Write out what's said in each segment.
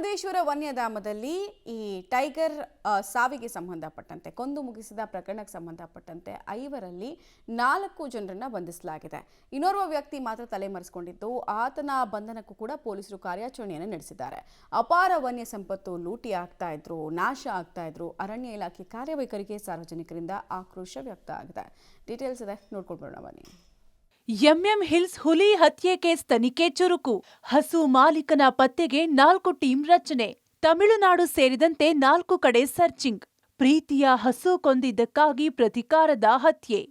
ಮಹದೇಶ್ವರ ವನ್ಯಧಾಮದಲ್ಲಿ ಈ ಟೈಗರ್ ಸಾವಿಗೆ ಸಂಬಂಧಪಟ್ಟಂತೆ ಕೊಂದು ಮುಗಿಸಿದ ಪ್ರಕರಣಕ್ಕೆ ಸಂಬಂಧಪಟ್ಟಂತೆ 5ರಲ್ಲಿ 4 ಜನರನ್ನ ಬಂಧಿಸಲಾಗಿದೆ. ಇನ್ನೋರ್ವ ವ್ಯಕ್ತಿ ಮಾತ್ರ ತಲೆಮರೆಸಿಕೊಂಡಿದ್ದು ಆತನ ಬಂಧನಕ್ಕೂ ಕೂಡ ಪೊಲೀಸರು ಕಾರ್ಯಾಚರಣೆಯನ್ನು ನಡೆಸಿದ್ದಾರೆ. ಅಪಾರ ವನ್ಯ ಸಂಪತ್ತು ಲೂಟಿ ಆಗ್ತಾ ಇದ್ರು, ನಾಶ ಆಗ್ತಾ ಇದ್ರು. ಅರಣ್ಯ ಇಲಾಖೆ ಕಾರ್ಯವೈಖರಿಗೆ ಸಾರ್ವಜನಿಕರಿಂದ ಆಕ್ರೋಶ ವ್ಯಕ್ತ ಆಗಿದೆ. ಡೀಟೇಲ್ಸ್ ಇದೆ, ನೋಡ್ಕೊಂಡು ಬರೋಣ ಬನ್ನಿ. ಎಂಎಂ ಹಿಲ್ಸ್ ಹುಲಿ ಹತ್ಯೆ ಕೇಸ್ ತನಿಖೆ ಚುರುಕು. ಹಸು ಮಾಲೀಕನ ಪತ್ತೆಗೆ 4 ಟೀಂ ರಚನೆ. ತಮಿಳುನಾಡು ಸೇರಿದಂತೆ 4 ಕಡೆ ಸರ್ಚಿಂಗ್. ಪ್ರೀತಿಯ ಹಸು ಕೊಂದಿದ್ದಕ್ಕಾಗಿ ಪ್ರತಿಕಾರದ ಹತ್ಯೆ.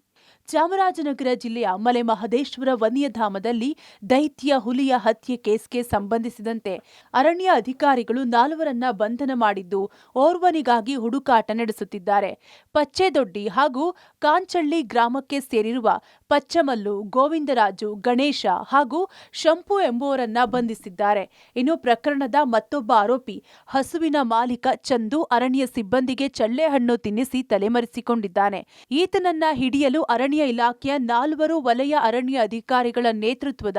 ಚಾಮರಾಜನಗರ ಜಿಲ್ಲೆಯ ಮಲೆಮಹದೇಶ್ವರ ವನ್ಯಧಾಮದಲ್ಲಿ ದೈತ್ಯ ಹುಲಿಯ ಹತ್ಯೆ ಕೇಸ್ಗೆ ಸಂಬಂಧಿಸಿದಂತೆ ಅರಣ್ಯ ಅಧಿಕಾರಿಗಳು 4ರನ್ನ ಬಂಧನ ಮಾಡಿದ್ದು ಓರ್ವನಿಗಾಗಿ ಹುಡುಕಾಟ ನಡೆಸುತ್ತಿದ್ದಾರೆ. ಪಚ್ಚೆದೊಡ್ಡಿ ಹಾಗೂ ಕಾಂಚಳ್ಳಿ ಗ್ರಾಮಕ್ಕೆ ಸೇರಿರುವ ಪಚ್ಚಮಲ್ಲು, ಗೋವಿಂದರಾಜು, ಗಣೇಶ ಹಾಗೂ ಶಂಪು ಎಂಬುವರನ್ನ ಬಂಧಿಸಿದ್ದಾರೆ. ಇನ್ನು ಪ್ರಕರಣದ ಮತ್ತೊಬ್ಬ ಆರೋಪಿ ಹಸುವಿನ ಮಾಲೀಕ ಚಂದು ಅರಣ್ಯ ಸಿಬ್ಬಂದಿಗೆ ಚಳ್ಳೆಹಣ್ಣು ತಿನ್ನಿಸಿ ತಲೆಮರೆಸಿಕೊಂಡಿದ್ದಾನೆ. ಈತನನ್ನ ಹಿಡಿಯಲು ಅರಣ್ಯ ಇಲಾಖೆಯ 4 ವಲಯ ಅರಣ್ಯ ಅಧಿಕಾರಿಗಳ ನೇತೃತ್ವದ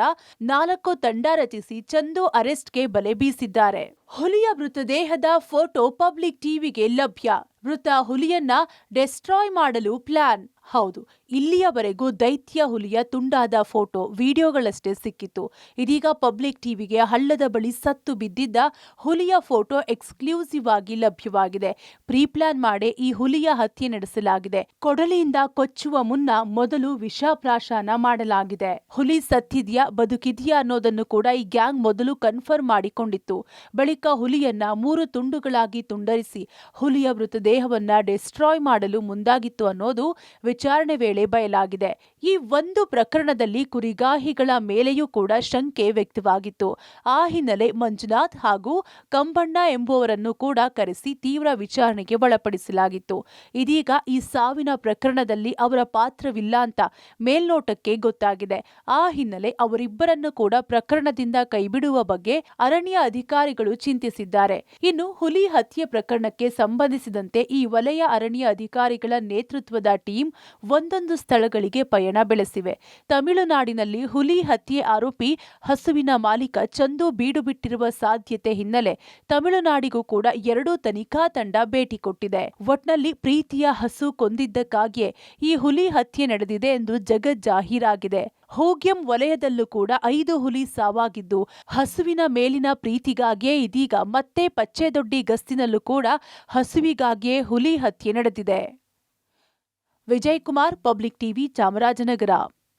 4 ತಂಡ ರಚಿಸಿ ಚಂದು ಅರೆಸ್ಟ್ಗೆ ಬಲೆ ಬೀಸಿದ್ದಾರೆ. ಹುಲಿಯ ಮೃತದೇಹದ ಫೋಟೋ ಪಬ್ಲಿಕ್ ಟಿವಿಗೆ ಲಭ್ಯ. ಮೃತ ಹುಲಿಯನ್ನ ಡೆಸ್ಟ್ರಾಯ್ ಮಾಡಲು ಪ್ಲಾನ್. ಹೌದು, ಇಲ್ಲಿಯವರೆಗೂ ದೈತ್ಯ ಹುಲಿಯ ತುಂಡಾದ ಫೋಟೋ, ವಿಡಿಯೋಗಳಷ್ಟೇ ಸಿಕ್ಕಿತ್ತು. ಇದೀಗ ಪಬ್ಲಿಕ್ ಟಿವಿಗೆ ಹಳ್ಳದ ಬಳಿ ಸತ್ತು ಬಿದ್ದಿದ್ದ ಹುಲಿಯ ಫೋಟೋ ಎಕ್ಸ್ಕ್ಲೂಸಿವ್ ಆಗಿ ಲಭ್ಯವಾಗಿದೆ. ಪ್ರೀಪ್ಲಾನ್ ಮಾಡಿ ಈ ಹುಲಿಯ ಹತ್ಯೆ ನಡೆಸಲಾಗಿದೆ. ಕೊಡಲಿಯಿಂದ ಕೊಚ್ಚುವ ಮುನ್ನ ಮೊದಲು ವಿಷಪ್ರಾಶನ ಮಾಡಲಾಗಿದೆ. ಹುಲಿ ಸತ್ತಿದ್ಯಾ ಬದುಕಿದ್ಯಾ ಅನ್ನೋದನ್ನು ಕೂಡ ಈ ಗ್ಯಾಂಗ್ ಮೊದಲು ಕನ್ಫರ್ಮ್ ಮಾಡಿಕೊಂಡಿತ್ತು. ಬಳಿಕ ಹುಲಿಯನ್ನ 3 ತುಂಡುಗಳಾಗಿ ತುಂಡರಿಸಿ ಹುಲಿಯ ಮೃತದೇಹವನ್ನ ಡೆಸ್ಟ್ರಾಯ್ ಮಾಡಲು ಮುಂದಾಗಿತ್ತು ಅನ್ನೋದು ವಿಚಾರಣೆ ವೇಳೆ ಬಯಲಾಗಿದೆ. ಈ ಒಂದು ಪ್ರಕರಣದಲ್ಲಿ ಕುರಿಗಾಹಿಗಳ ಮೇಲೆಯೂ ಕೂಡ ಶಂಕೆ ವ್ಯಕ್ತವಾಗಿತ್ತು. ಆ ಹಿನ್ನೆಲೆ ಮಂಜುನಾಥ್ ಹಾಗೂ ಕಂಬಣ್ಣ ಎಂಬುವರನ್ನು ಕೂಡ ಕರೆಸಿ ತೀವ್ರ ವಿಚಾರಣೆಗೆ ಒಳಪಡಿಸಲಾಗಿತ್ತು. ಇದೀಗ ಈ ಸಾವಿನ ಪ್ರಕರಣದಲ್ಲಿ ಅವರ ಪಾತ್ರವಿಲ್ಲ ಅಂತ ಮೇಲ್ನೋಟಕ್ಕೆ ಗೊತ್ತಾಗಿದೆ. ಆ ಹಿನ್ನೆಲೆ ಅವರಿಬ್ಬರನ್ನು ಕೂಡ ಪ್ರಕರಣದಿಂದ ಕೈಬಿಡುವ ಬಗ್ಗೆ ಅರಣ್ಯ ಅಧಿಕಾರಿಗಳು ಚಿಂತಿಸಿದ್ದಾರೆ. ಇನ್ನು ಹುಲಿ ಹತ್ಯೆ ಪ್ರಕರಣಕ್ಕೆ ಸಂಬಂಧಿಸಿದಂತೆ ಈ ವಲಯ ಅರಣ್ಯ ಅಧಿಕಾರಿಗಳ ನೇತೃತ್ವದ ಟೀಮ್ ಒಂದೊಂದು ಸ್ಥಳಗಳಿಗೆ ಪಯಣ ಬೆಳೆಸಿವೆ. ತಮಿಳುನಾಡಿನಲ್ಲಿ ಹುಲಿ ಹತ್ಯೆ ಆರೋಪಿ ಹಸುವಿನ ಮಾಲೀಕ ಚಂದು ಬೀಡು ಬಿಟ್ಟಿರುವ ಸಾಧ್ಯತೆ ಹಿನ್ನೆಲೆ ತಮಿಳುನಾಡಿಗೂ ಕೂಡ 2 ತನಿಖಾ ತಂಡ ಭೇಟಿ ಕೊಟ್ಟಿದೆ. ಒಟ್ನಲ್ಲಿ ಪ್ರೀತಿಯ ಹಸು ಕೊಂದಿದ್ದಕ್ಕಾಗಿಯೇ ಈ ಹುಲಿ ಹತ್ಯೆ ನಡೆದಿದೆ ಎಂದು ಜಗಜ್ಜಾಹೀರಾಗಿದೆ. ಹೋಗ್ಯಂ ವಲಯದಲ್ಲೂ ಕೂಡ 5 ಹುಲಿ ಸಾವಾಗಿದ್ದು ಹಸುವಿನ ಮೇಲಿನ ಪ್ರೀತಿಗಾಗಿಯೇ ಇದೀಗ ಮತ್ತೆ ಪಚ್ಚೆದೊಡ್ಡಿ ಗಸ್ತಿನಲ್ಲೂ ಕೂಡ ಹಸುವಿಗಾಗಿಯೇ ಹುಲಿ ಹತ್ಯೆ ನಡೆದಿದೆ. Vijay Kumar, public TV, Chamarajanagar.